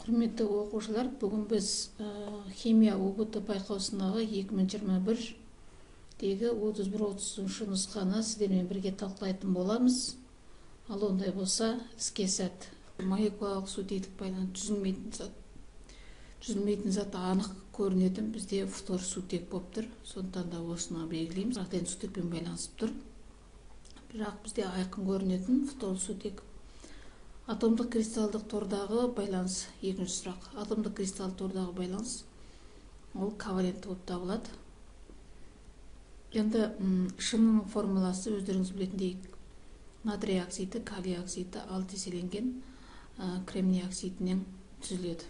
Құрметті оқушылар, бүгін біз химия ОБТ байқау сынағы 2021-дегі 31-30 нұсқаны сіздермен бірге талқылайтын боламыз. Ал ондай болса, іске сәт. Молекулалық сутектік байланыс түзілмейтін зат анық көрінетін, бізде фтор сутек болып тұр. Сондықтан да осыны белгілейміз. Бірақ сутекпен байланысып тұр. Бірақ бізде айқын көрінетін фтор сутек. Атомдық кристалдық тордағы байланыс. Екінші сұрақ. Атомдық кристалдық тордағы байланыс ол ковалентті болып табылады. Енді шынының формуласы өздеріңіз білетіндей натрий оксиді, калий оксиді алты еселенген кремний оксидінен түзіледі.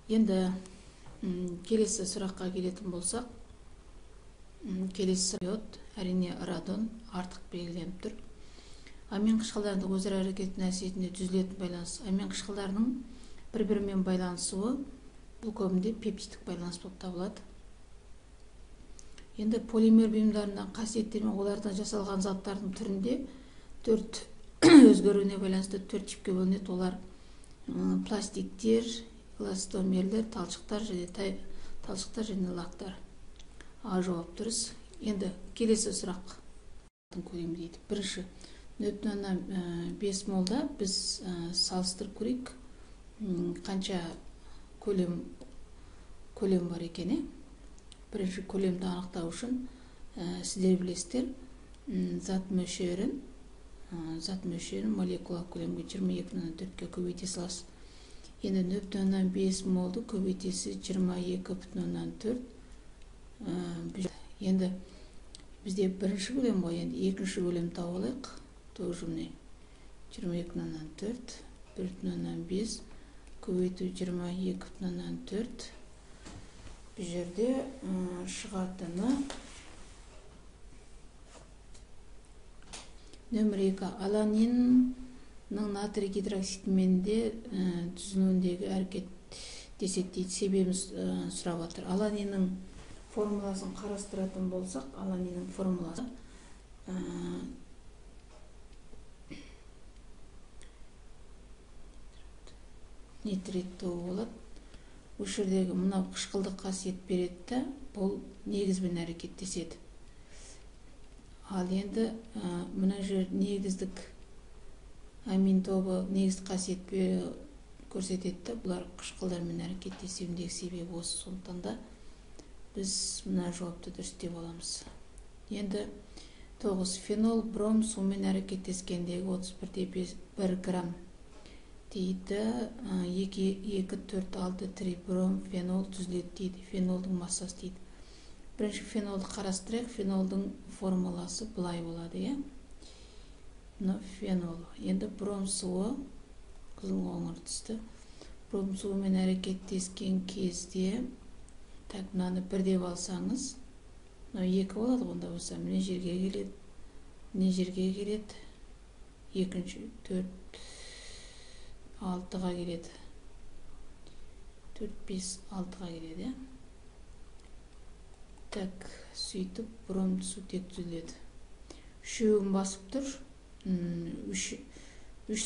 Енді келесі сұраққа келетін болсақ, келесі йод, әрине радон артық белгіленіп тұр. Амин қышқылдарының өзара әрекет нәтижесінде түзілетін байланыс. Амин қышқылдарының бір-бірімен байланысуы бұл көбінде пептидтік байланыс болып табылады. Енді полимер бұйымдарының қасиеттері мен олардан жасалған заттардың түрінде төрт өзгеруіне байланысты төрт типке бөлінеді. Олар пластиктер, эластомерлер, талшықтар және лактар. А жауап дұрыс. Енді келесі сұрақ көрейік дейді. Бірінші 0,5 молда біз салыстырып көрейік қанша көлем бар екені. Бірінші көлемді анықтау үшін сіздер білесіздер, зат мөлшерін молекулалық көлемге 22,4-ке көбейте саласыз. Енді 0,5 молды көбейтесі 22,4. Енді бізде бірінші көлем ғой, енді екінші көлем тауып алайық. Тоже міне 22,4, 1,5 көбейту 22,4. Бұл жерде шығатыны нөмір 2. Аланиннің натрий гидроксидімен де түзілуіндегі әрекет десек дейді. Себебін сұрап жатыр. Аланиннің формуласын қарастыратын болсақ, аланиннің формуласы нитритті болады. Бұл жердегі мынау қышқылдық қасиет береді, бұл негізбен әрекеттеседі. Ал енді мына жер негіздік амин тобы негіздік қасиет көрсетеді. Бұлар қышқылдармен әрекеттесуіндегі себебі осы. Сондықтан да біз мына жауапты дұрыс деп аламыз. Енді 9. Фенол бром сумен әрекеттескендегі 31,1 грамм дейді. 2, 4, 6 трибром фенол түзіледі дейді. Фенолдың массасы дейді. Бірінші фенолды қарастырайық. Фенолдың формуласы былай болады. Фенол. Енді бром суы қызыл қоңыр түсті. Бром суымен әрекеттескен кезде, мынаны бір деп алсаңыз, 2 болады. Онда болса міне жерге келеді. Екінші 4, 6-ға келеді. 4, 5, 6-ға келеді. Так, сөйтіп бром сутек түзіледі. Үшеуін басып тұр. Үш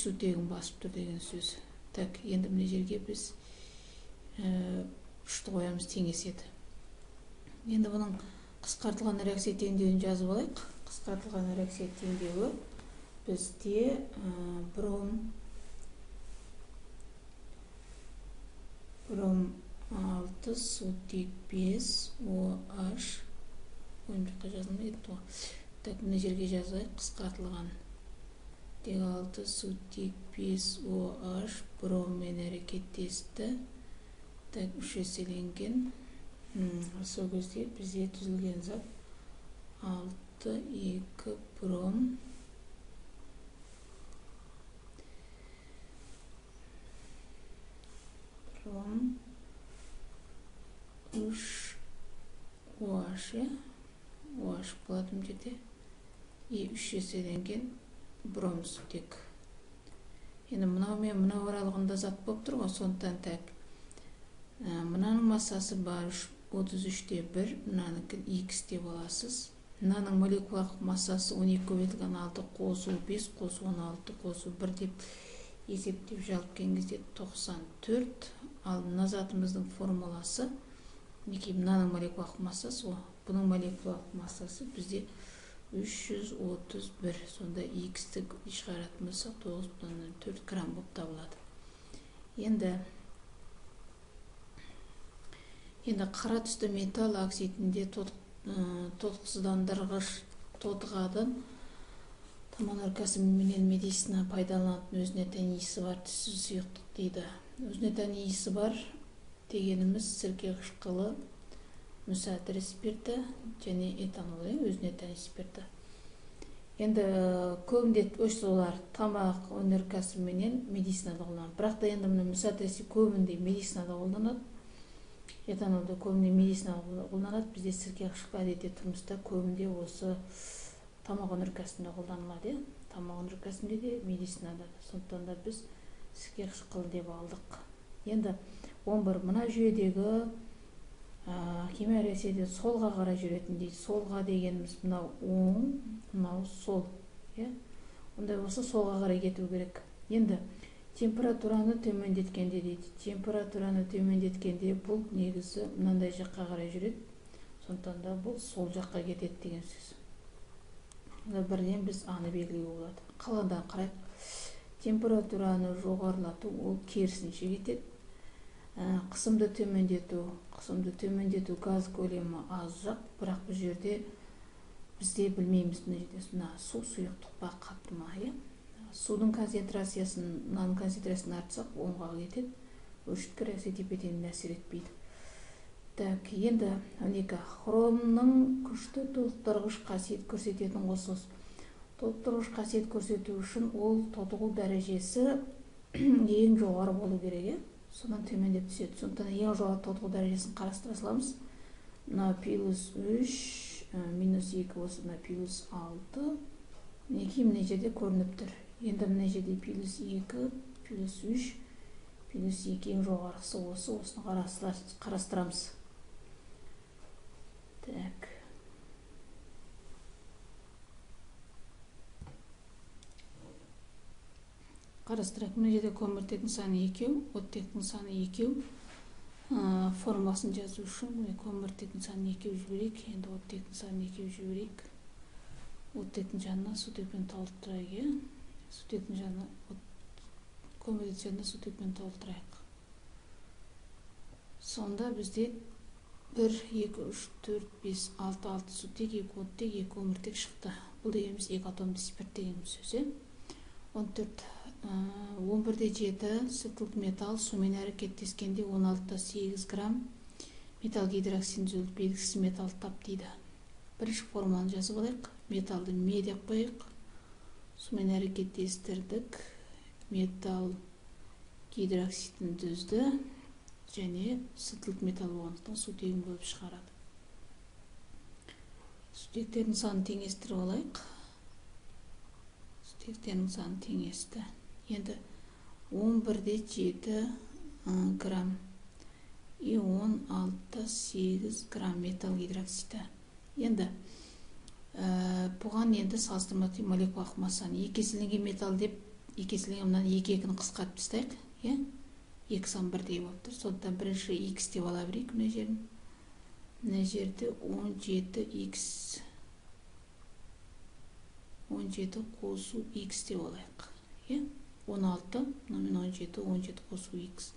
сутегін басып тұр деген сөз. Так, енді міне жерге біз үшті қоямыз, теңеседі. Енді бұның қысқартылған реакция теңдеуін жазып алайық. Қысқартылған реакция теңдеуі бізде бром 6 сутек 5 OH ойымшыққа жазылмайды. Так, мына жерге жазайық. Қысқартылған 6 сутек 5 OH броммен әрекеттесті. Так, 3 еселенген. Сол кезде бізде түзілген зат 6, 2 бром. Бром 3 OH OH болады бұл жерде. 3 еселенген бром сутек. Енді мынау мен мынау аралығында зат болып тұр ғой, сондықтан так. Мынаның массасы бар 33-те 1, мынаның X деп аласыз. Мынаның молекулалық массасы 12 көбейтілген 6 қосу 5 қосу 16 қосу 1 деп есептеп жалып келген кезде 94. Ал мына затымыздың формуласы мінекей мынаның молекулалық массасы, бұның молекулалық массасы бізде 331. Сонда X-ті шығаратын болсақ 9,4 грамм болып табылады. Енді қара түсті металл оксидінде тотықсыздандырғыш тотығатын тамақ өнеркәсібі мен медицина пайдаланатын өзіне тән иісі бар түссіз сұйықтық дейді. Өзіне тән иісі бар дегеніміз сірке қышқылы, мүсәтір спирті және этанол, өзіне тән спирті. Енді көбінде олар тамақ өнеркәсібі менен медицинада қолданады. Бірақ та енді мүсәтір көбінде медицинада қолданады. Этанолды көбінде медицинада қолданады. Бізде сірке қышқылы әдетте тұрмыста көбінде осы тамақ өнеркәсібінде қолданылады. Тамақ өнеркәсібінде де медицинада. Сондықтан да біз сірке қышқылы деп алдық. Енді 11 мына жүйедегі химия реакцияда солға қарай жүретін дейді. Солға дегеніміз мынау оң, мынау сол. Ондай болса солға қарай кету керек. Енді температураны төмендеткенде дейді. Температураны төмендеткенде бұл негізі мынандай жаққа қарай жүреді. Сондықтан да бұл сол жаққа кетеді деген сөз. Бірден біз аны белгілеуге болады. Қалғандан қарайық. Температураны жоғарылату ол керісінше кетеді. Қысымды төмендету газ көлемі аз жақ, бірақ бұл жерде бізде білмейміз, мына су сұйықтық па қатты ма. Судың концентрациясын артсақ оңға кетеді. Өршіткі реакция тепе-теңдік әсер етпейді. Так, енді 12 хромның күшті толықтырғыш қасиет көрсететін қосылыс. Толықтырғыш қасиет көрсету үшін ол тотығу дәрежесі ең жоғары болу керек. Содан төмендеп түседі. Сондықтан ең жоғары тотығу дәрежесін қарастыра саламыз. Мына +3, -2 болса, мына +6. Мінекей мына жерде көрініп тұр. Енді мына жерде +2, +3, +2 ең жоғарғысы осы. Осыны қарастырамыз. Так. Қарастырайық. Мына жерде көміртектің саны 2, оттектің саны 2. Формуласын жазу үшін көміртектің саны 2 жіберейік. Енді оттектің саны 2 жіберейік. Оттектің жанына сутекпен толықтырайық. Сутектің жанына көміртектің жанына сутекпен толықтырайық. Сонда бізде 1, 2, 3, 4, 5, 6 сутек, 2 оттек, 2 көміртек шықты. Бұл дегеніміз 2 атомды спирт дегеніміз сөз. 14. 11-де 7 сыртылық металл сумен әрекеттескенде 16-да 8 грамм металл гидроксидін түзіліп белгісіз металл тап дейді. Бірінші формуланы жазып алайық. Металлды ме деп қойық. Сумен әрекеттестірдік. Металл гидроксидін түзді және сыртылық металл болғандықтан сутегін бөліп шығарады. Сутектердің санын теңестіріп алайық. Сутектердің санын теңесті. Енді 11-де 7 грамм и 16-да 8 грамм металл гидроксиді. Енді бұған енді салыстырмалы молекулалық массаны екеселенген металл деп екеселенген мынаны 2-2-ні қысқартып тастайық. 2 сан 1-дей болып тұр. Сондықтан бірінші X деп ала берейік мына жерін. Мына жерде 17X 17 қосу X деп алайық. 16, мынамен 17 қосу X.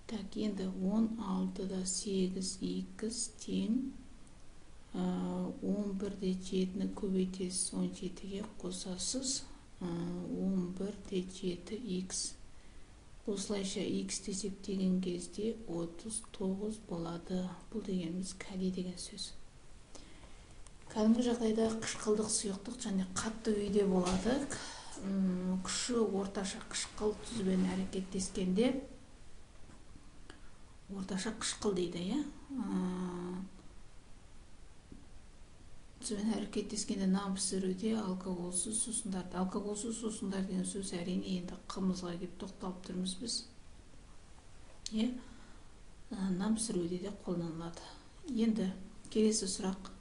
Так, енді 16-да 8X тең 11-де 7-ні көбейтесіз 17-ге қосасыз 11-де 7X. Осылайша X есептеген кезде 39 болады. Бұл дегеніміз калий деген сөз. Кәдімгі жағдайда қышқылдық сұйықтық және қатты күйде болады. Күші орташа қышқыл тұзбен әрекеттескенде орташа қышқыл дейді. Тұзбен әрекеттескенде нампсіруде алкоголсыз сусындарды. Алкоголсыз сусындар деген сөз әрине енді қымызға кеп тоқталып тұрмыз біз. Нампсіруде де қолданылады. Енді келесі сұрақ.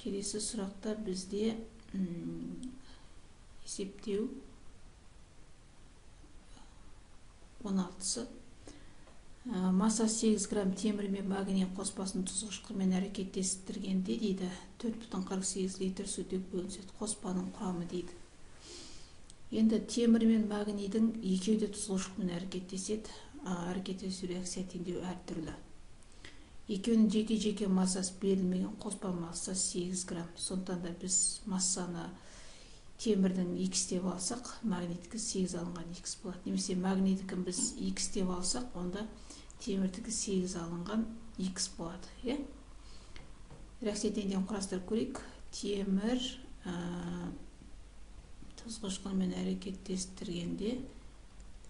Келесі сұрақта бізде есептеу 16-сы. Массасы 8 грамм темір мен магний қоспасын тұз қышқылмен әрекеттестіргенде дейді 4,48 литр сутек бөлінеді. Қоспаның құрамы дейді. Енді темір мен магнийдің екеуі де тұз қышқылмен әрекеттеседі. Әрекеттесу реакция теңдеуі әртүрлі. Екеуінің жеке-жеке массасы берілмеген, қоспа массасы 8 грамм. Сондықтан да біз массаны темірдің X деп алсақ, магнийдікі 8 алынған X болады. Немесе магнийдікін біз X деп алсақ, онда темірдікі 8 алынған X болады. Реакция теңдеуін құрастырып көрейік. Темір тұз қышқылмен әрекеттестіргенде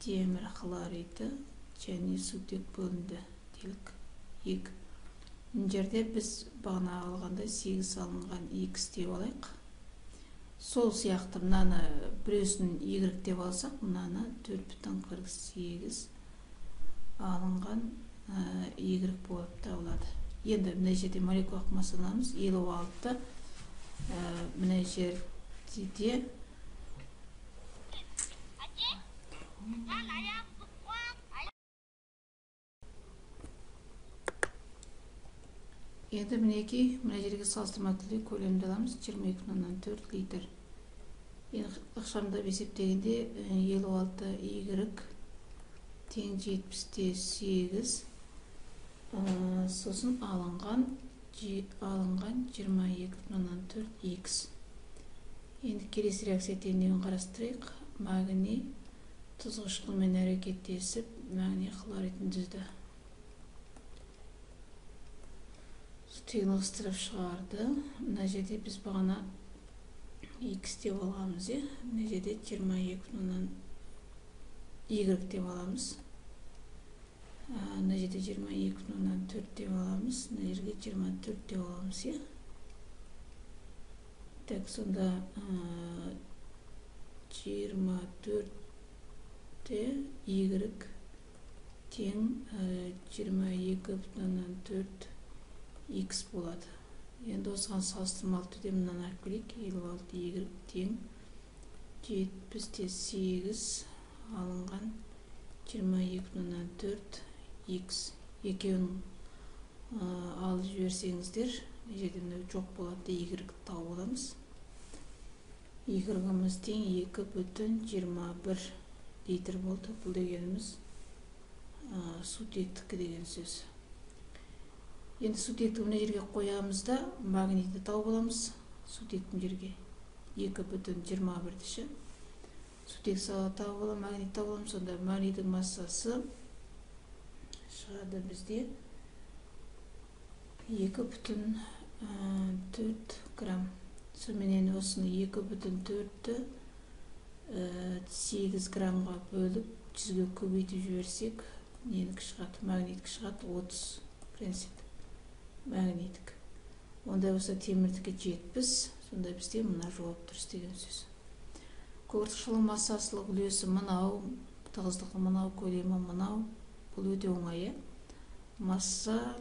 темір хлориді және сутек бөлінді делік 2. Мына жерде біз бағана алғанда 8 алынған X деп алайық. Сол сияқты мынаны біреусін Y деп алсақ, мынаны 4,48 алынған Y болып табылады. Енді мына жерде молекулалық массанамыз 56-та. Мына жерде енді мінекей, мына жерге салыстырма түрде көлемді аламыз 22,4 литр. Енді ықшамдап есептегенде 56 Y тең 70-8 сосын алынған 22,4 X. Енді келесі реакция теңдеуін қарастырайық. Магний тұз қышқылмен әрекеттесіп, магний хлоридін түзді. Сутегін ығыстырып шығарды. Мына жерде біз бағана X деп алғанбыз. Мына жерде 22,4 Y деп аламыз. Мына жерде 22,4 деп аламыз. Мына жерге 24 деп аламыз. Так, сонда 24-те Y тең 22,4 X болады. Енді осыған салыстырмалы түрде мынаны алып келейік. 56 Y тең 70-8 алынған 22,4 X. Екеуін алып жіберсеңіздер, жерден жоқ болады, Y тауып аламыз. Y-іміз тең 2,21 литр болды. Бұл дегеніміз сутектікі деген сөз. Енді сутекті мына жерге қоямыз да, магнийді тауып аламыз. Сутектің жерге 2,21-ді. Сутек тауып аламыз, магнийді тауып аламыз. Сонда магнийдің массасы шығады бізде 2,4 грамм. Сонымен осыны 2,4-ті 8 граммға бөліп, 100-ге көбейтіп жіберсек, нелік шығады? Магнийдік шығады 30 принцип. Магнитік. Онда болса темірдікі 70, сонда бізде мына жауап дұрыс деген сөз. Көміртқышының массасылық үлесі мынау, тығыздығы мынау, көлемі мынау. Бұл өте оңай. Масса,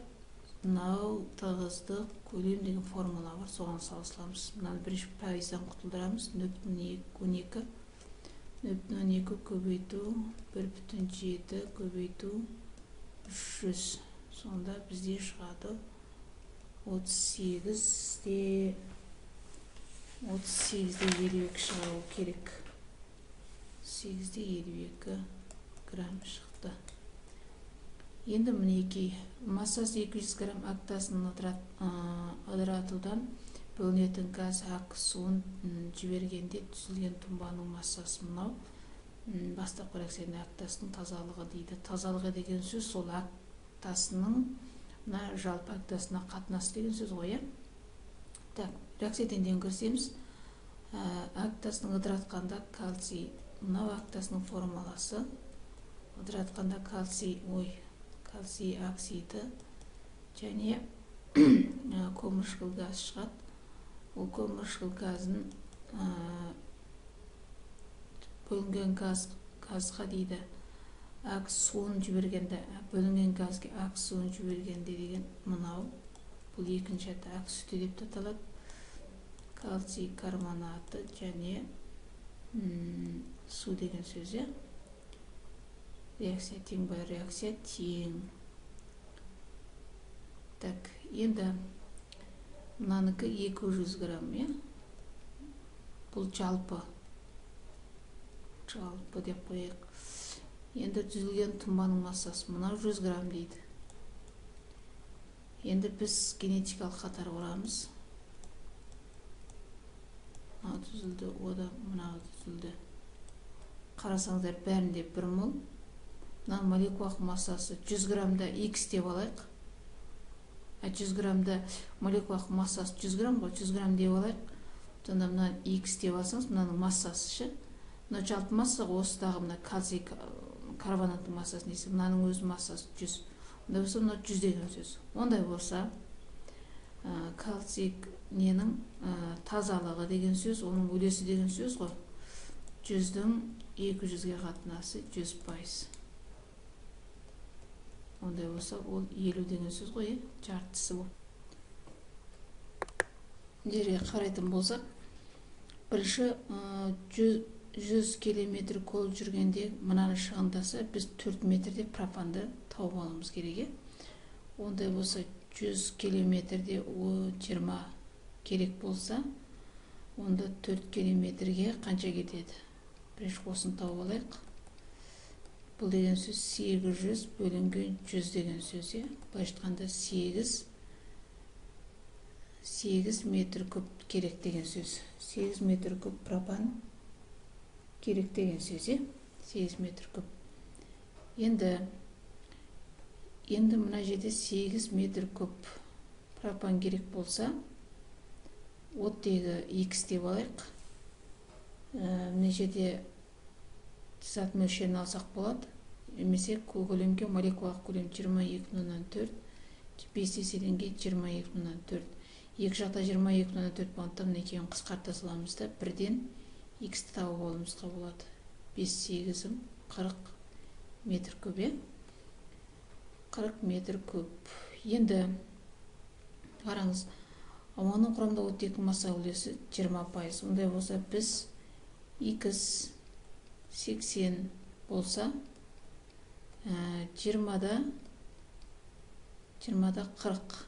мынау, тығыздық, көлем деген формула бар, соған салыстырамыз. Мынаны бірінші пайыздан құтылдырамыз. 0,12 көбейту 1,7 көбейту 300. Сонда бізде шығады 38-де 52 шығару керек. 8-де 52 грамм шықты. Енді мінекей, массасы 200 грамм ақтасын ыдыратудан бөлінетін газ ақ суын жібергенде түзілген тұнбаның массасы мынау. Бастапқы реакцияның ақтасының тазалығы дейді. Тазалығы деген сөз сол ақтасының жалпы ақтасына қатынасы деген сөз ғой. Так, реакция теңдеуін көрсеміз, ақтасының ыдыратқанда кальций, мынау ақтасының формуласы. Ыдыратқанда кальций оксиді және көміршіл газ шығады. Ол көміршіл газын бөлінген газға дейді ақ суын жібергенде, бөлінген газға ақ суын жібергенде деген мынау. Бұл екінші аты ақ сүті деп аталады. Кальций карбонаты және су деген сөз. Реакция тең ба? Реакция тең. Так, енді мынанікі 200 грамм, е? Бұл жалпы деп қояйық. Енді түзілген тұнбаның массасы мынау 100 грамм дейді. Енді біз генетикалық қатар құрамыз. Мынау түзілді, ода мынау түзілді. Қарасаңыздар бәрінде 1 мол. Мына молекулалық массасы 100 граммда X деп алайық. 100 граммда молекулалық массасы 100 грамм ғой, 100 грамм деп алайық. Сонда мына X деп алсаңыз, мынаның массасы ше. Мына жалпы масса осыдағы мына кальций карбонаттың массасы несі, мынаның өз массасы 100. Онда болса, мына 100 деген сөз. Ондай болса, кальций ненің тазалығы деген сөз, оның үлесі деген сөз ғой. 100-дің 200-ге қатынасы 100%. Ондай болса, ол 50 деген сөз ғой, жартысы бұл. Жерге қарайтын болсақ, бірінші 100 километр кол жүргенде мынаны шығындаса, біз 4 метрде пропанды тауып алуымыз керек. Ондай болса, 100 километрде 20 керек болса, онда 4 километрге қанша кетеді? Бірінші осыны тауып алайық. Бұл деген сөз 800 бөлінген 100 деген сөз. Былай айтқанда 8 метр куб керек деген сөз. 8 метр куб пропан керек деген сөз. 8 метр куб. Енді мына жерде 8 метр куб пропан керек болса, оттегі X деп алайық. Мына жерде зат мөлшерін алсақ болады. Немесе көлемге молекулалық көлем 22,4, 5 еселенге 22,4. Екі жақта 22,4 болғандықтан екеуін қысқарта саламыз да, бірден X-ті тауып алуымызға болады. 5-8 40 метр куб. 40 метр куб. Енді қараңыз, ауаның құрамында оттектің масса үлесі 20%. Ондай болса, біз X 80 болса, 20-да 40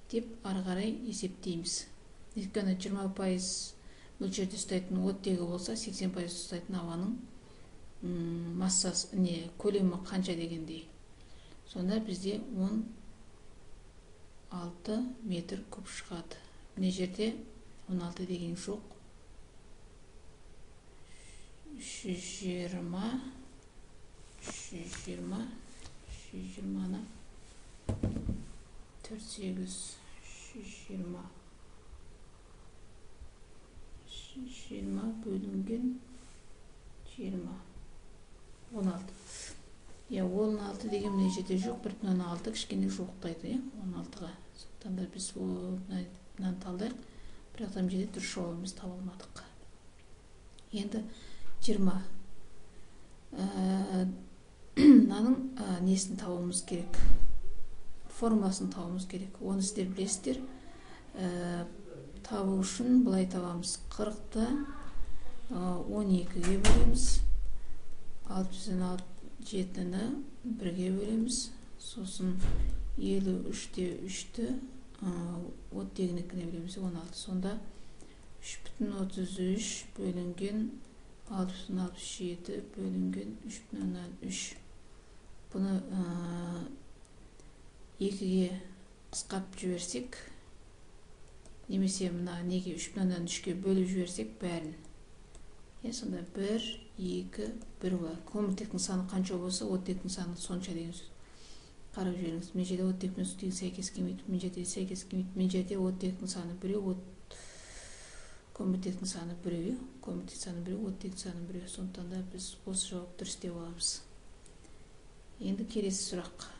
деп ары қарай есептейміз. Өйткені 20% мөлшерде ұстайтын оттегі болса, 80% ұстайтын ауаның массасы, көлемі қанша дегендей. Сонда бізде 16 метр куб шығады. Мына жерде 16 деген жоқ. 120-ны 48 120 бөлінген 20 16. 16 деген мына жерде жоқ, 1,6 кішкене жоқтайды, 16-ға. Сондықтан да біз мынаны талдайық. Бірақ та жерде дұрыс жауабымызды таба алмадық. Енді 20. Мынаның несін табуымыз керек? Формуласын табуымыз керек. Оны сіздер білесіздер. Табу үшін былай табамыз. 40-ты 12-ге бөлеміз. 67-ні 1-ге бөлеміз. Сосын 53-те 3-ті оттегінікіне бөлеміз. 16. Сонда 3,33 бөлінген 667 бөлінген 3,3. Бұны 2-ге қысқап жіберсек, немесе мына неге 3,3-ке бөліп жіберсек бәрін. Сонда 1, 2, 1 болады. Көміртектің саны қанша болса, оттектің саны сонша деген сөз. Қарап жіберіңіз. Мен жерде оттектің сутегі сәйкес келмейді, мен жерде сәйкес келмейді. Мен жерде оттектің саны 1, көміртектің саны 1, көміртектің саны 1, оттектің саны 1. Сондықтан да біз осы жауап дұрыс деп аламыз. Енді келесі сұрақ.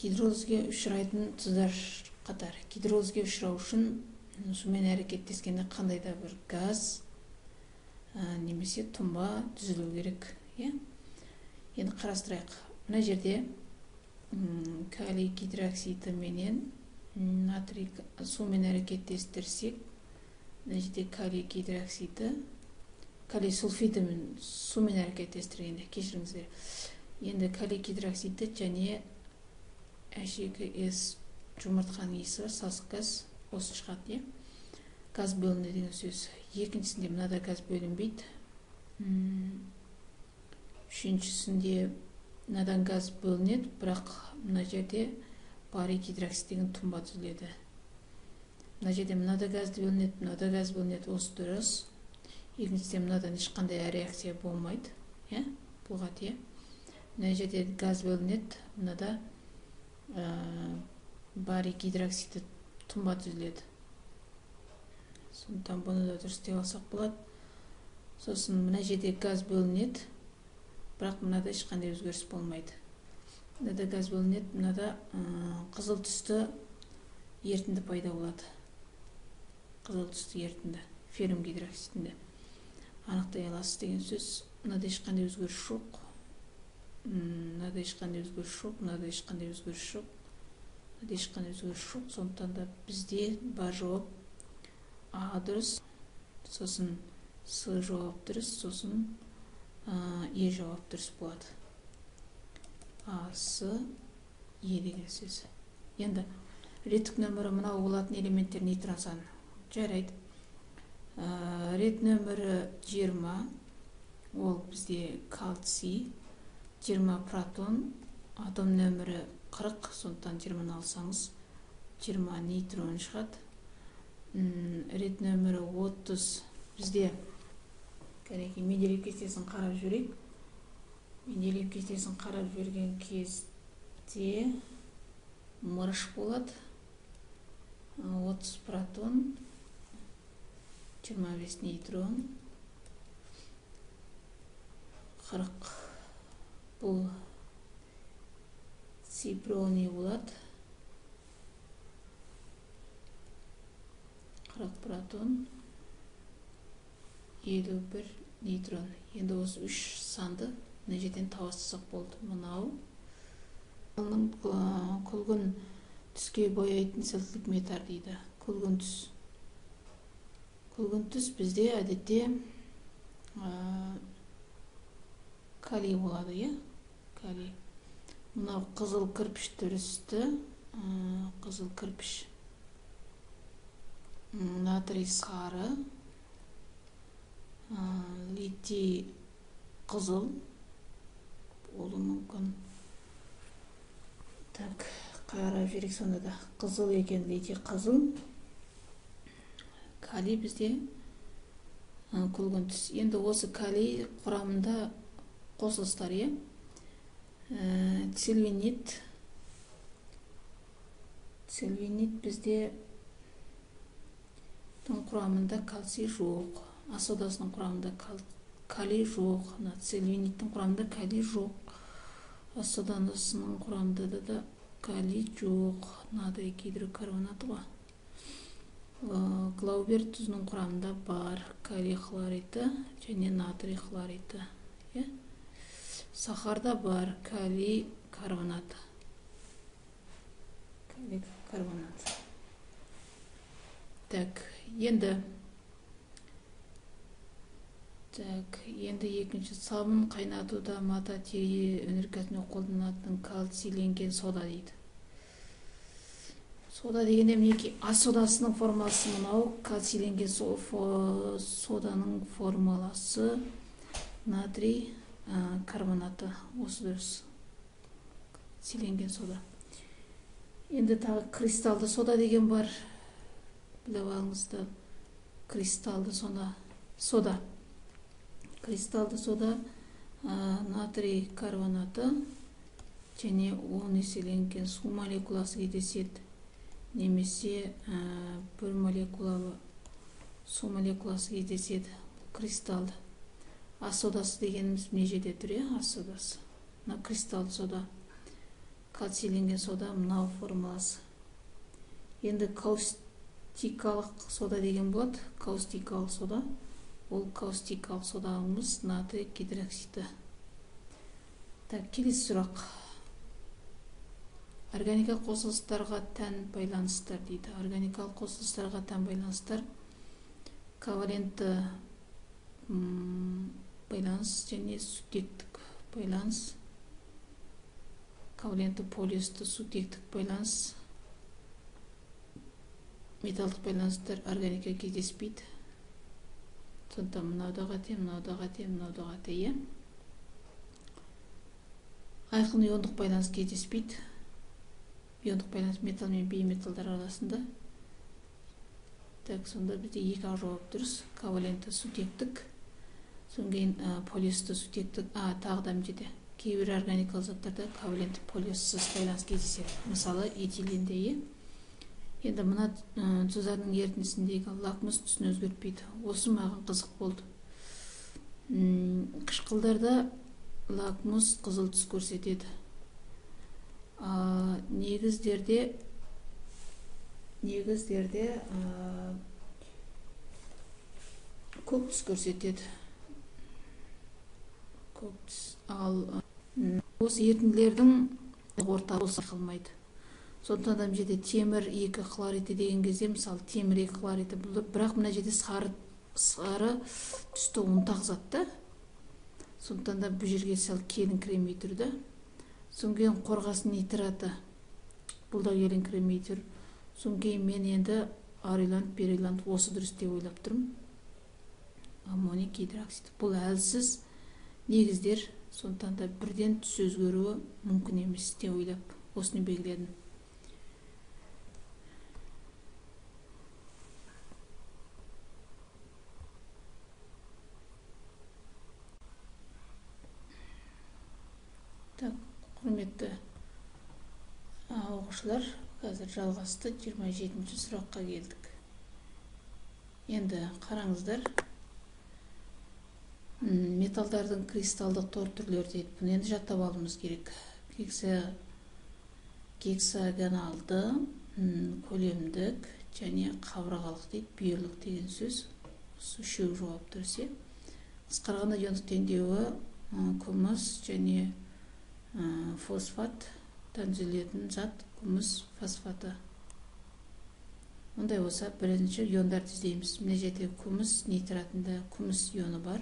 Гидролизге ұшырайтын тұздар қатар. Гидролизге ұшырау үшін сумен әрекеттескенде қандай да бір газ немесе тұнба түзілу керек. Енді қарастырайық. Мына жерде калий гидроксиді менен натрий сумен әрекеттестірсек, мына жерде калий гидроксиді калий сульфидімен сумен әрекеттестіргенде, кешіріңіздер. Енді калий гидроксиді және H2S жұмыртқаның иісі бар, сасық газ, осы шығады, газ бөлінді деген сөз. Екіншісінде мынада газ бөлінбейді. Үшіншісінде мынадан газ бөлінеді, бірақ мына жерде барий гидроксид деген тұнба түзіледі. Мына жерде мынада газ бөлінеді, мынада газ бөлінеді, осы дұрыс. Екіншісінде мынадан ешқандай реакция болмайды, бұл қате. Мына жерде газ бөлінеді, мынада барий гидроксиді тұнба түзіледі. Сондықтан бұны да дұрыс деп алсақ болады. Сосын мына жерде газ бөлінеді, бірақ мынада ешқандай өзгеріс болмайды. Мынада газ бөлінеді, мынада қызыл түсті ерітінді пайда болады. Қызыл түсті ерітінді, феррум гидроксидінде анықтай аласыз деген сөз. Мынада ешқандай өзгеріс жоқ. Мынада ешқандай өзгеріс жоқ, мынада ешқандай өзгеріс жоқ. Мынада ешқандай өзгеріс жоқ. Сондықтан да бізде бар жауап А дұрыс, сосын С жауап дұрыс, сосын Е жауап дұрыс болады. А, С, Е деген сөз. Енді реттік нөмірі мынау болатын элементтер нейтрон саны. Жарайды. Рет нөмірі 20, ол бізде кальций, 20 протон, атом нөмірі 40, сондықтан 20-ны алсаңыз 20 нейтрон шығады. Рет нөмірі 30 бізде, кәнеки Менделеев кестесін қарап жүрейік. Менделеев кестесін қарап жүрген кезде мырыш болады. 30 протон, 25 нейтрон, 40 бұл сипроний болады. 40 протон, 51 нейтрон. Енді осы үш санды мына жерден табыстасақ болды. Мынау күлгін түске бояйтын сілтілік метар дейді. Күлгін түс. Күлгін түс бізде әдетте калий болады, калий. Мынау қызыл кірпіш түрісті, қызыл кірпіш. Натрий сары, литий қызыл болуы мүмкін. Так, қарап жүрек сонда да. Қызыл екен, литий қызыл. Калий бізде күлгін түс. Енді осы калий құрамында қосылыстар, цилвинит. Цилвинит бізде құрамында кальций жоқ. Асодасының құрамында калий жоқ. Цилвиниттің құрамында калий жоқ. Асодасының құрамында да калий жоқ. Натрий гидрокарбонаты ғой. Глаубер тұзының құрамында бар калий хлориді және натрий хлориді. Сахарда бар калий карбонаты. Калий карбонаты. Так, енді екінші сабын қайнатуда мата тері өнеркәсібінде қолданылатын кальцийленген сода дейді. Сода дегенде мінекей асодасының формуласы мынау, кальцийленген соданың формуласы натрий карбонаты, осы дұрыс. Кальцийленген сода. Енді тағы кристалды сода деген бар. Біліп алыңызды, кристалды сода. Кристалды сода натрий карбонаты және 10 еселенген су молекуласы кездеседі. Немесе бір молекулалы су молекуласы кездеседі. Кристалды. Асодасы дегеніміз мына жерде тұр, асодасы. Мына кристалды сода. Кальцийленген сода мынау формуласы. Енді каустикалық сода деген болады. Каустикалық сода. Ол каустикалық содамыз натрий гидроксиді. Так, келесі сұрақ. Органикалық қосылыстарға тән байланыстар дейді. Органикалық қосылыстарға тән байланыстар ковалентті байланыс және сутектік байланыс, коваленті полиосты сутектік байланыс, металдық байланыстар органика кездеспейді. Сондықтан мынау да қате, мынау да қате, мынау да қате, иә. Айқын иондық байланыс кездеспейді. Иондық байланыс металл мен бейметалдар арасында. Так, сонда бізде екі ақ жауап дұрыс. Коваленті сутектік, содан кейін полиосты сутектік. Тағы да мынау кейбір органикалық заттарда коваленті полиоссыз байланыс кездеседі. Мысалы, этиленде, иә. Енді мына тұздардың ерітіндісіндегі лакмус түсін өзгертпейді. Осы маған қызық болды. Қышқылдарда лакмус қызыл түс көрсетеді. Негіздерде көк түс көрсетеді. Көк түс. Ал осы ерітінділердің орталық сақылмайды. Сондықтан да жерде темір 2 хлориті деген кезде, мысалы темір 2 хлориті, бірақ мына жерде сары түсті ұнтақ затта. Сондықтан да бұл жерге сәл келіңкіремей тұрды. Содан кейін қорғасын нитраты, бұл да келіңкіремей тұр. Содан кейін мен енді арилант, берилант осы дұрыс деп ойлап тұрмын. Аммоний гидроксид. Бұл әлсіз негіздер, сондықтан да бірден түс өзгеруі мүмкін емес деп ойлап осыны белгіледім. Так, құрметті оқушылар, қазір жалғасты 27-ші сұраққа келдік. Енді қараңыздар. Металдардың кристалдық тор түрлері дейді. Бұны енді жаттап алуымыз керек. Гексагоналды, көлемдік және қабырғалық дейді. Бүйірлік деген сөз. Осы үшеуі жауап дұрыс. Қысқарғанда иондық теңдеуі күміс және фосфат түзілетін зат күміс фосфаты. Ондай болса, бірінші иондарды іздейміз. Мына жерде күміс нитратында күміс ионы бар.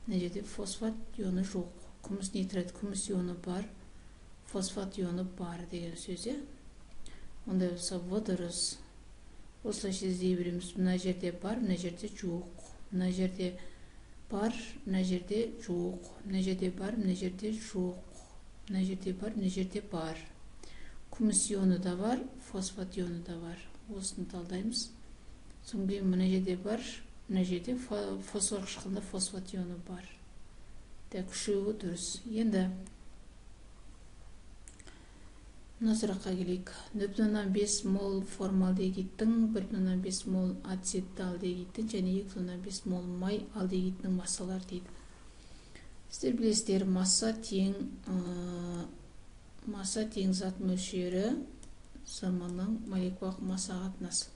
Мына жерде фосфат ионы жоқ. Күміс нитрат күміс ионы бар, фосфат ионы бар деген сөз. Ондай болса, водорос. Осылайша іздей береміз. Мына жерде бар, мына жерде жоқ. Мына жерде бар, мына жерде жоқ. Мына жерде бар, мына жерде жоқ. Мына жерде бар, мына жерде бар. Күміс ионы да бар, фосфат ионы да бар. Осыны талдаймыз. Содан кейін мына жерде бар, мына жерде фосфор қышқылында фосфат ионы бар. Так, үшеуі дұрыс. Енді мына сұраққа келейік. 0,5 мол формальдегидтің, 1,5 мол ацеталдегидтің және 2,5 мол май алдегидтің массалары дейді. Сіздер білесіздер, масса тең зат мөлшері заманның молекулалық массаға қатынасы.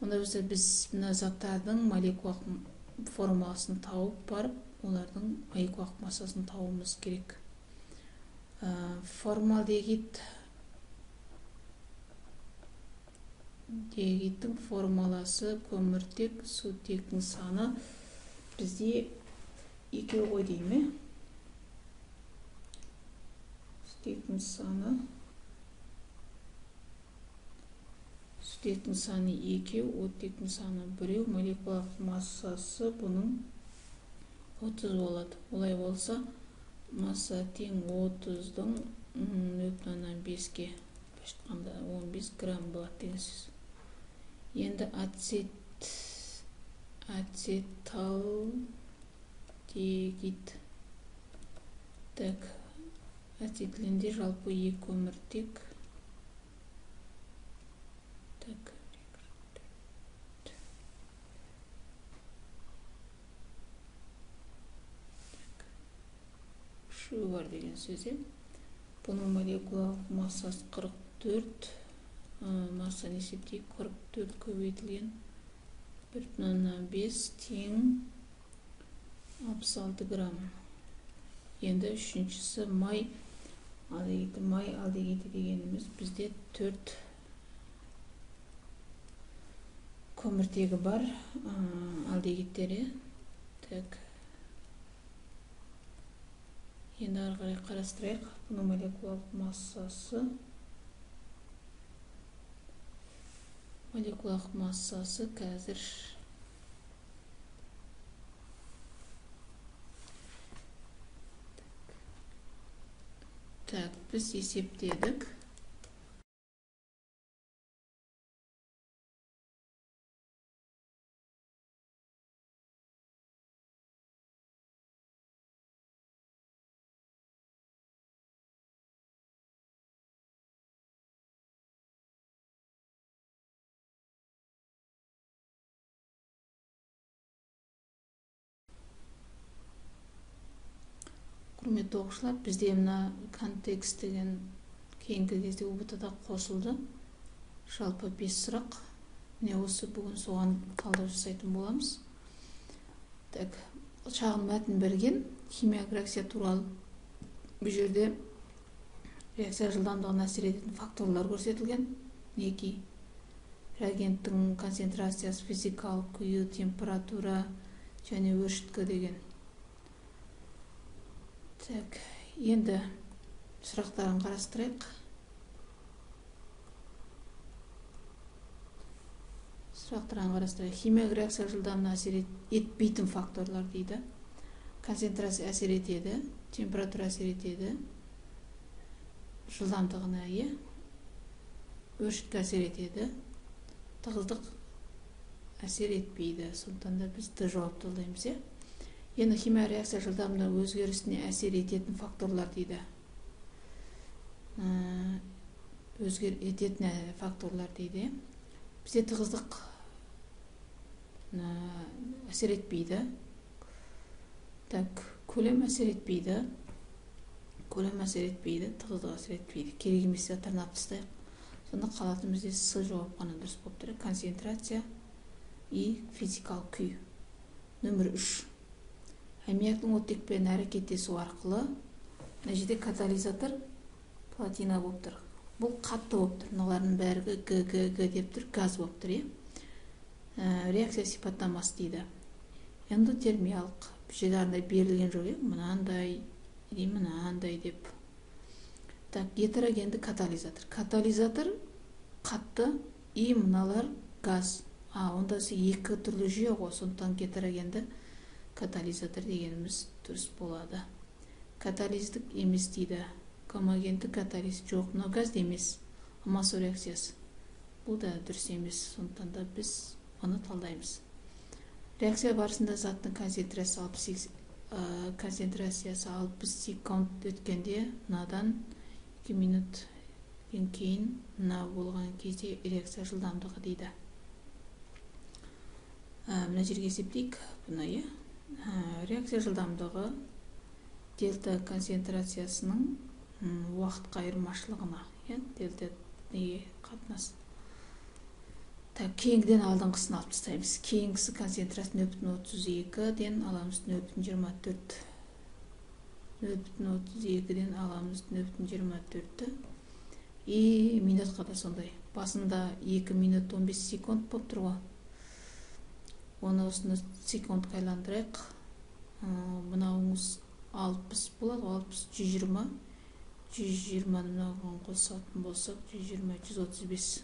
Онда біз мына заттардың молекулалық формуласын тауып барып, олардың молекулалық массасын табуымыз керек. Формальдегидтің формуласы көміртек, сутектің саны бізде екеу ғой дейме. Сутектің саны екеу, оттектің саны біреу, молекулалық массасы бұның 30 болады. Олай болса, масса тең 30-дың 0,5-ге 15 грамм болады деген сөз. Енді ацеталдегид. Так, ацетиленде жалпы 2 көміртек. Так, үшеу бар деген сөз. Бұның молекулалық массасы 44. Массаны есептейік. 44 көбейтілген 1,5 тең 66 грамм. Енді үшіншісі май алдегиді. Май алдегиді дегеніміз бізде 4 көміртегі бар алдегидтері. Так, Енді ары қарай қарастырайық. Бұның молекулалық массасы қазір біз есептедік. Құрметті оқушылар, бізде мына контекст деген кейінгі кезде ұбт-да қосылды. Жалпы 5 сұрақ. Міне осы бүгін соған талдау жасайтын боламыз. Шағын мәтін берген химиялық реакция туралы. Бұл жерде реакция жылдамдығына әсер ететін факторлар көрсетілген. Неки реагенттің концентрациясы, физикалық күйі, температура және өршіткі деген. Енді сұрақтарын қарастырайық. Химиялық реакция жылдамдығына әсер етпейтін факторлар дейді. Концентрация әсер етеді, температура әсер етеді, жылдамдығына өршіткі әсер етеді, тығыздық әсер етпейді. Сондықтан да біз Д жауапты алаймыз. Енді химиялық реакция жылдамдығы өзгерісіне әсер ететін факторлар дейді. Бізде тығыздық әсер етпейді. Көлем әсер етпейді. Тығыздық әсер етпейді. Керек емес заттарын алып тастайық. Сонда қалатын бізде С жауап қана дұрыс болып тұр. Концентрация и физикалық күй. Нөмір 3. Аммиактың оттекпен әрекеттесу арқылы, мына жерде катализатор платина болып тұр. Бұл қатты болып тұр. Мыналардың бәрі Г деп тұр, газ болып тұр. Реакция сипаттамасы дейді. Эндотермиялық. Бұл жерде арнайы берілген жоқ, мынандай деп. Гетерогенді катализатор. Катализатор қатты, и мыналар газ. Онда екі түрлі жүйе ғой, сондықтан гетерогенді катализатор дегеніміз дұрыс болады. Катализдік емес дейді. Гомогенді катализ жоқ, но газ емес. Амасу реакциясы. Бұл да дұрыс емес, сондықтан да біз оны талдаймыз. Реакция барысында заттың концентрациясы 60 секунд өткенде, мынадан 2 минут кейін мына болған кезде реакция жылдамдығы дейді. Мына жерге есептейік. Реакция жылдамдығы дельта концентрациясының уақытқа айырмашылығына. Дельта қатынас. Кейінгіден алдыңғысын алып тастаймыз. Кейінгісі концентрация 0,32-ден аламыз 0,24. 0,32-ден аламыз 0,24. И минутқа да сондай. Басында 2 минут 15 секунд болып тұр ғой. Оны осыны секундқа айландырайық. Мынауымыз 60 болады, 60, 120. 120-ны мынауын қосатын болсақ, 120, 135.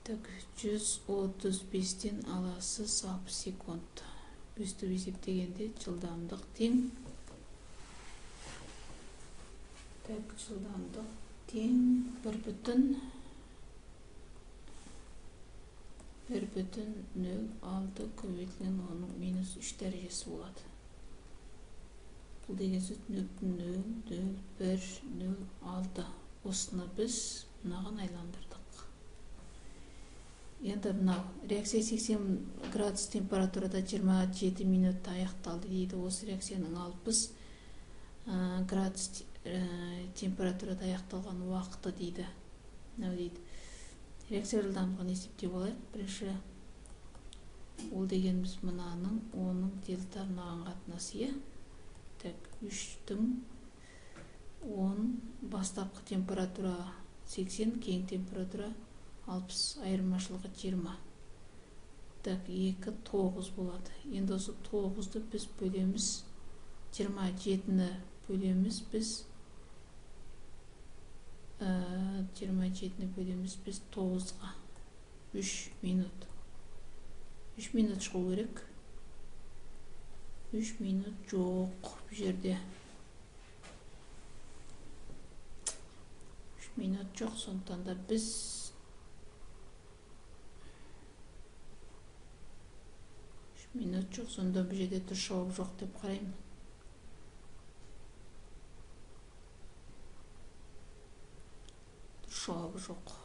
135-тен аласыз 60 секунд. Өстіп есептегенде жылдамдық тең. Жылдамдық тең 1,06 көбейтілген оның -3 дәрежесі болады. Бұл деген сөз 0,0106. Осыны біз мынаған айландырдық. Енді мынау реакция 80 градус температурада 27 минутта аяқталды дейді. Осы реакцияның 60 градус температурада аяқталған уақыты дейді. Реакция жылдамдығын есептеп алайық. Бірінші ол дегеніміз мынаның, оның дельта мынаған қатынасы. 3-тің 10 бастапқы температура 80, кейін температура 60, айырмашылығы 20. 2, 9 болады. Енді осы 9-ды біз бөлеміз. 27-ні бөлеміз біз 27-ні бөлеміз біз 9-ға 3 минут 3 минут шығу керек. 3 минут жоқ бұл жерде. 3 минут жоқ, сондықтан да біз 3 минут жоқ, сонда бұл жерде дұрыс жауап жоқ деп қараймын. Дұрыс жауабы жоқ.